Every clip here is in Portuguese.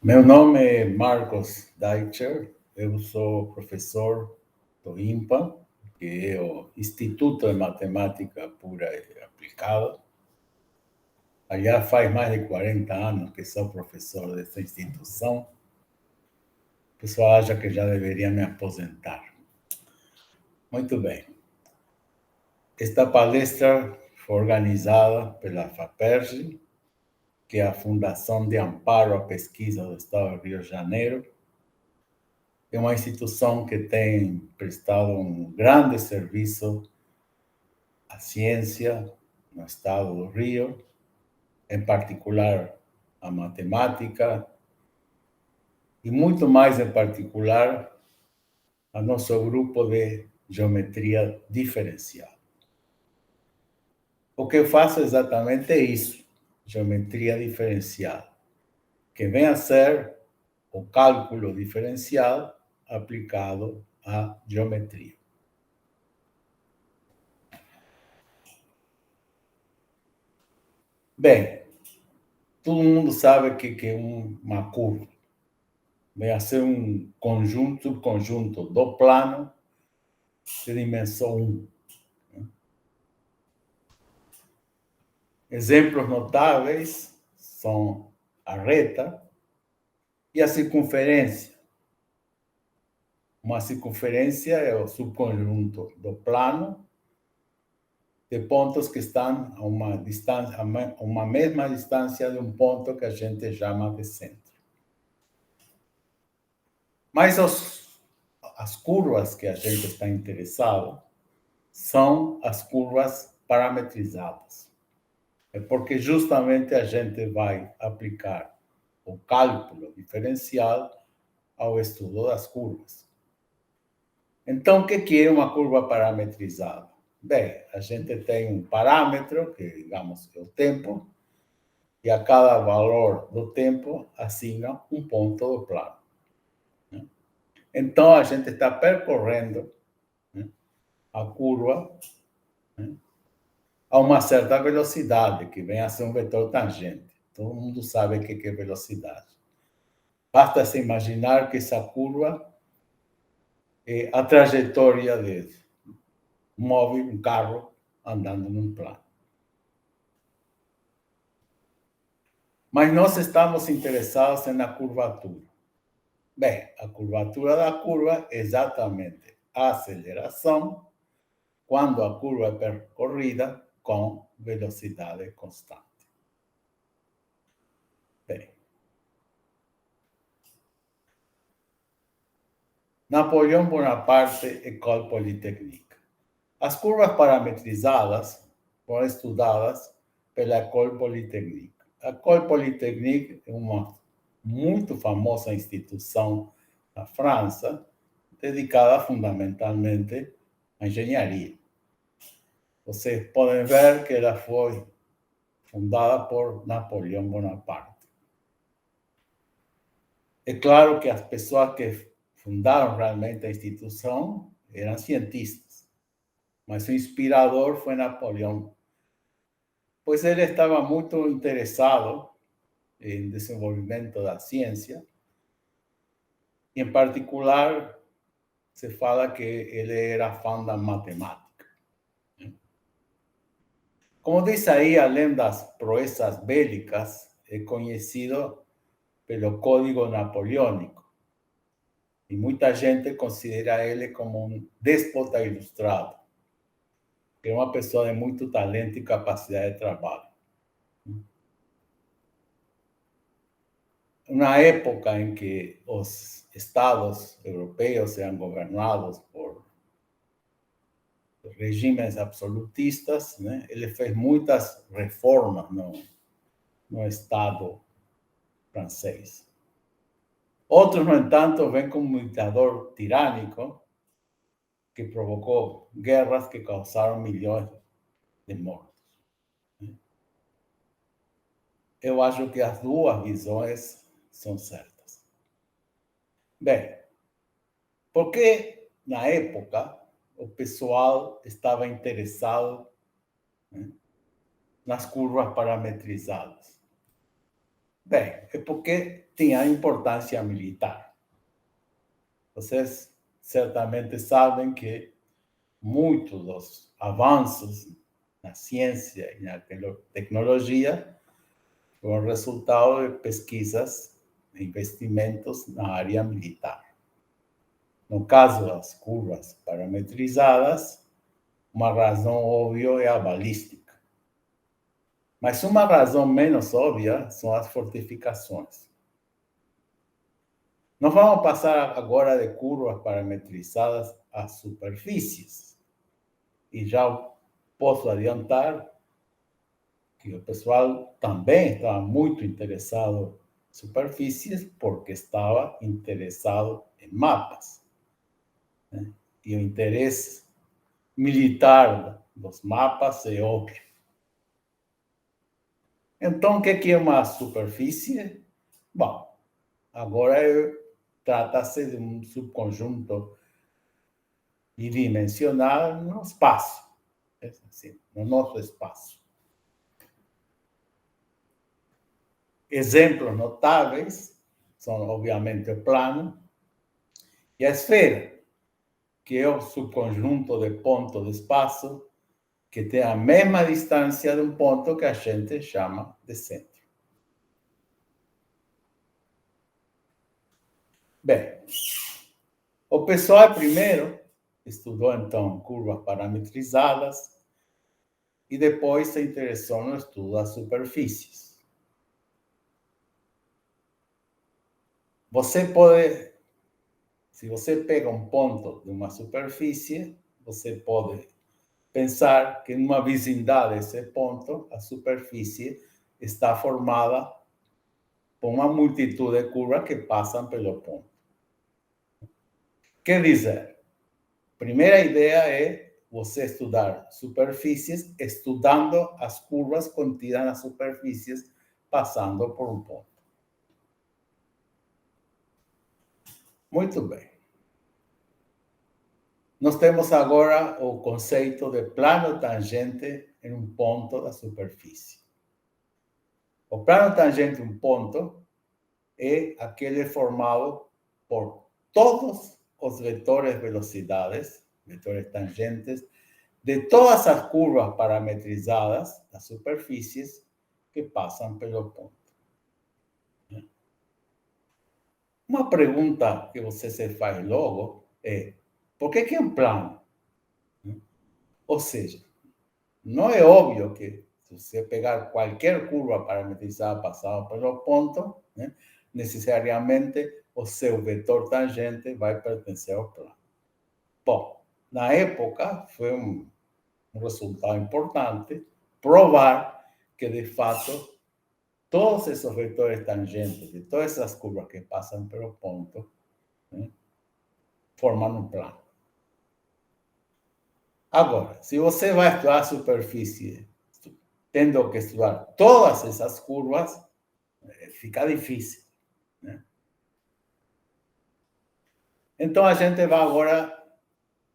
Meu nome é Marcos Deitcher, eu sou professor do IMPA, que é o Instituto de Matemática Pura e Aplicada. Já faz mais de 40 anos que sou professor dessa instituição. O pessoal acha que já deveria me aposentar. Muito bem. Esta palestra foi organizada pela FAPERJ, que é a Fundação de Amparo à Pesquisa do Estado do Rio de Janeiro. É uma instituição que tem prestado um grande serviço à ciência no estado do Rio, em particular à matemática, e muito mais em particular a nosso grupo de geometria diferencial. O que eu faço exatamente é isso, geometria diferencial, que vem a ser o cálculo diferencial aplicado à geometria. Bem, todo mundo sabe que é uma curva. Vem a ser um conjunto, subconjunto do plano de dimensão 1. Exemplos notáveis são a reta e a circunferência. Uma circunferência é o subconjunto do plano de pontos que estão a uma distância, a uma mesma distância de um ponto que a gente chama de centro. Mas as curvas que a gente está interessado são as curvas parametrizadas. É porque justamente a gente vai aplicar o cálculo diferencial ao estudo das curvas. Então, o que é uma curva parametrizada? Bem, a gente tem um parâmetro, que digamos é o tempo, e a cada valor do tempo assigna um ponto do plano. Então, a gente está percorrendo a curva a uma certa velocidade, que vem a ser um vetor tangente. Todo mundo sabe o que é velocidade. Basta se imaginar que essa curva é a trajetória de um carro andando num plano. Mas nós estamos interessados na curvatura. Bem, a curvatura da curva é exatamente a aceleração quando a curva é percorrida com velocidade constante. Bem, Napoleão Bonaparte, École Polytechnique. As curvas parametrizadas foram estudadas pela École Polytechnique. A École Polytechnique é uma muito famosa instituição da França, dedicada fundamentalmente à engenharia. Vocês podem ver que ela foi fundada por Napoleão Bonaparte. É claro que as pessoas que fundaram realmente a instituição eram cientistas, mas o inspirador foi Napoleão, pois ele estava muito interessado em desenvolvimento da ciência, e em particular se fala que ele era fã da matemática. Como diz aí, além das proezas bélicas, é conhecido pelo Código Napoleônico, e muita gente considera ele como um déspota ilustrado, que é uma pessoa de muito talento e capacidade de trabalho. Na época em que os estados europeus eram governados por regimes absolutistas, né, ele fez muitas reformas no Estado francês. Outros, no entanto, ven como um ditador tirânico que provocou guerras que causaram milhões de mortos. Eu acho que as duas visões são certas. Bem, porque na época o pessoal estava interessado, né, nas curvas parametrizadas? Bem, é porque tinha importância militar. Vocês certamente sabem que muitos dos avanços na ciência e na tecnologia foram resultado de pesquisas e investimentos na área militar. No caso das curvas parametrizadas, uma razão óbvia é a balística. Mas uma razão menos óbvia são as fortificações. Nós vamos passar agora de curvas parametrizadas a superfícies. E já posso adiantar que o pessoal também estava muito interessado em superfícies porque estava interessado em mapas. Né? E o interesse militar dos mapas é óbvio. Então, o que é uma superfície? Bom, agora trata-se de um subconjunto bidimensional no espaço, assim, no nosso espaço. Exemplos notáveis são, obviamente, o plano e a esfera, que é o subconjunto de pontos de espaço que tem a mesma distância de um ponto que a gente chama de centro. Bem, o pessoal primeiro estudou, então, curvas parametrizadas e depois se interessou no estudo das superfícies. Você pode, se você pega um ponto de uma superfície, você pode pensar que em uma vizindade desse ponto, a superfície está formada por uma multitud de curvas que passam pelo ponto. Quer dizer, a primeira ideia é você estudar superfícies, estudando as curvas contidas nas superfícies, passando por um ponto. Muito bem. Nós temos agora o conceito de plano tangente em um ponto da superfície. O plano tangente em um ponto é aquele formado por todos os vetores velocidades, vetores tangentes, de todas as curvas parametrizadas das superfícies que passam pelo ponto. Uma pergunta que você se faz logo é: por que é um plano? Ou seja, não é óbvio que se você pegar qualquer curva parametrizada passada pelo ponto, né, necessariamente o seu vetor tangente vai pertencer ao plano. Bom, na época foi um resultado importante provar que, de fato, todos esses vetores tangentes de todas essas curvas que passam pelo ponto, né, formam um plano. Agora, se você vai estudar a superfície tendo que estudar todas essas curvas, fica difícil. Né? Então, a gente vai agora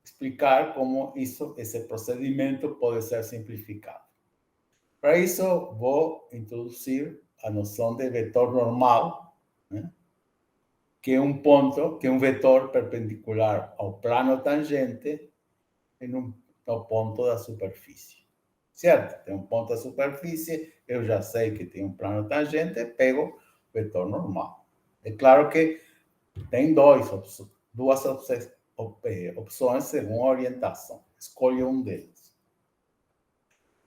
explicar como esse procedimento pode ser simplificado. Para isso, vou introduzir a noção de vetor normal, né? Que é um ponto, que é um vetor perpendicular ao plano tangente no ponto da superfície. Certo? Tem um ponto da superfície, eu já sei que tem um plano tangente, pego o vetor normal. É claro que tem duas opções segundo a orientação. Escolha um deles.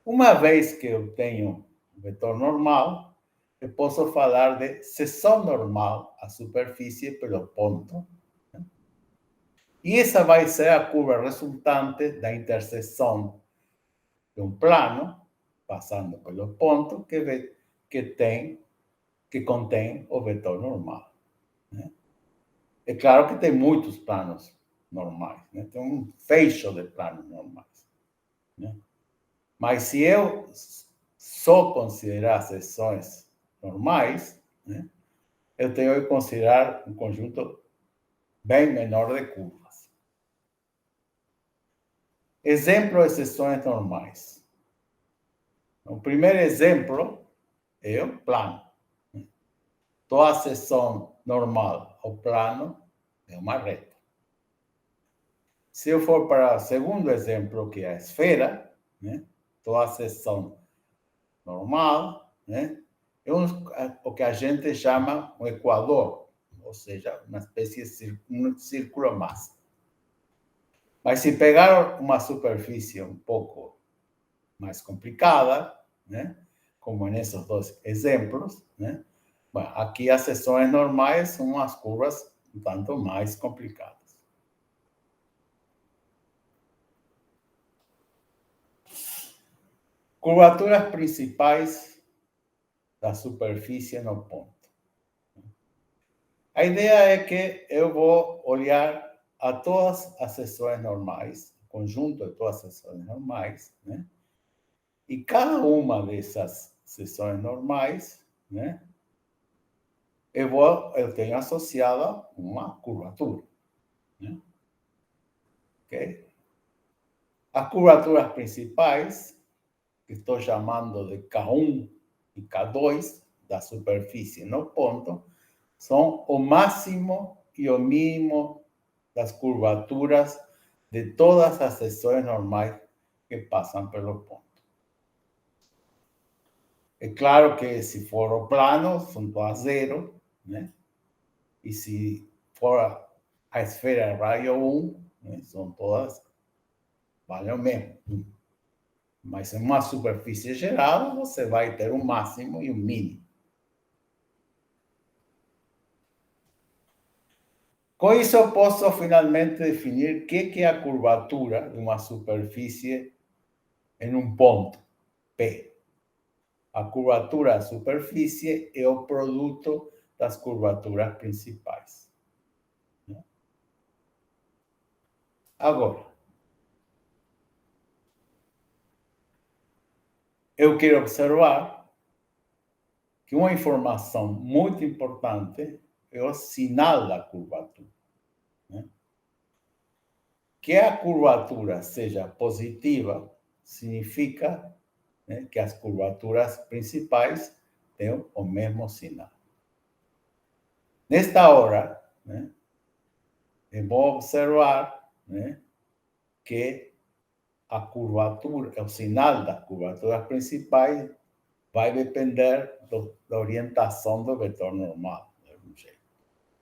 Uma vez que eu tenho um vetor normal, eu posso falar de seção normal à superfície pelo ponto. E essa vai ser a curva resultante da interseção de um plano, passando pelo ponto, que contém o vetor normal. Né? É claro que tem muitos planos normais, né? Tem um fecho de planos normais. Né? Mas se eu só considerar seções normais, né, eu tenho que considerar um conjunto bem menor de curvas. Exemplo de seções normais. O primeiro exemplo é o plano. toda seção normal ao plano é uma reta. Se eu for para o segundo exemplo, que é a esfera, né? Toda seção normal, né? É o que a gente chama um equador, ou seja, uma espécie de um círculo massa. Mas se pegar uma superfície um pouco mais complicada, né? Como nesses dois exemplos, né? Bom, aqui as seções normais são as curvas um tanto mais complicadas. Curvaturas principais da superfície no ponto. A ideia é que eu vou olhar a todas as seções normais, conjunto de todas as seções normais, né? E cada uma dessas seções normais, né? Eu tenho associada uma curvatura, né? Ok? As curvaturas principais, que estou chamando de K1 e K2 da superfície no ponto, são o máximo e o mínimo das curvaturas de todas as seções normais que passam pelo ponto. É claro que se for o plano, são todas zero, né? E se for a esfera raio 1, né? São todas, vale o mesmo. Mas em uma superfície geral, você vai ter um máximo e um mínimo. Com isso, eu posso finalmente definir o que é a curvatura de uma superfície em um ponto, P. A curvatura da superfície é o produto das curvaturas principais. Agora, eu quero observar que uma informação muito importante é o sinal da curvatura. Né? Que a curvatura seja positiva significa, né, que as curvaturas principais têm o mesmo sinal. Nesta hora, né, eu vou observar, né, que a curvatura, o sinal das curvaturas principais vai depender da orientação do vetor normal.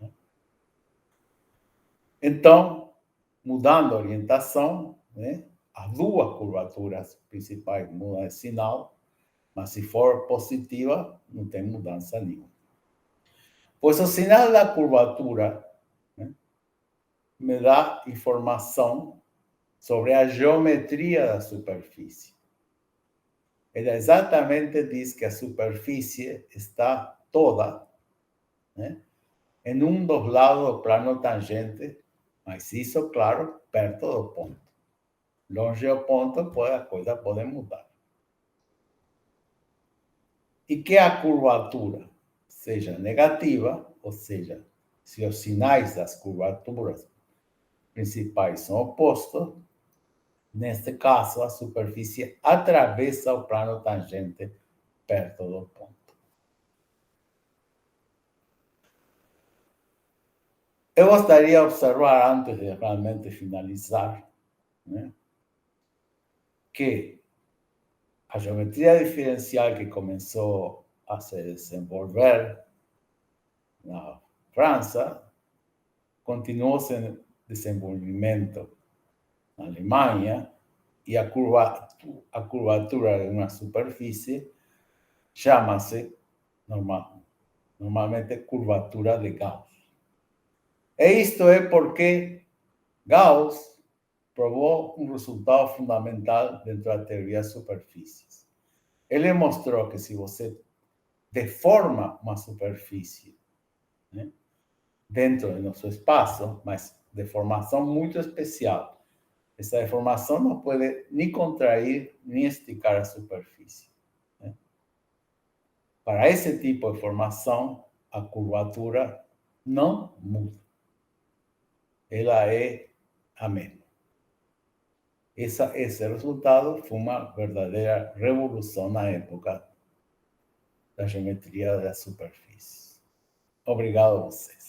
Né? Então, mudando a orientação, né, as duas curvaturas principais mudam de sinal, mas se for positiva, não tem mudança nenhuma. Pois o sinal da curvatura, né, me dá informação sobre a geometria da superfície. Ela exatamente diz que a superfície está toda, né, em um dos lados do plano tangente, mas isso, claro, perto do ponto. Longe do ponto, a coisa pode mudar. E que a curvatura seja negativa, ou seja, se os sinais das curvaturas principais são opostos, neste caso, a superfície atravessa o plano tangente perto do ponto. Eu gostaria de observar, antes de realmente finalizar, né, que a geometria diferencial que começou a se desenvolver na França continuou seu desenvolvimento na Alemanha e a curvatura de uma superfície chama-se normalmente curvatura de Gauss. E isto é porque Gauss provou um resultado fundamental dentro da teoria das superfícies. Ele mostrou que se você deforma uma superfície, né, dentro do nosso espaço, mas deformação muito especial, essa deformação não pode nem contrair nem esticar a superfície. Né? Para esse tipo de formação, a curvatura não muda. Ela é a mesma. Esse resultado foi uma verdadeira revolução na época da geometria da superfície. Obrigado a vocês.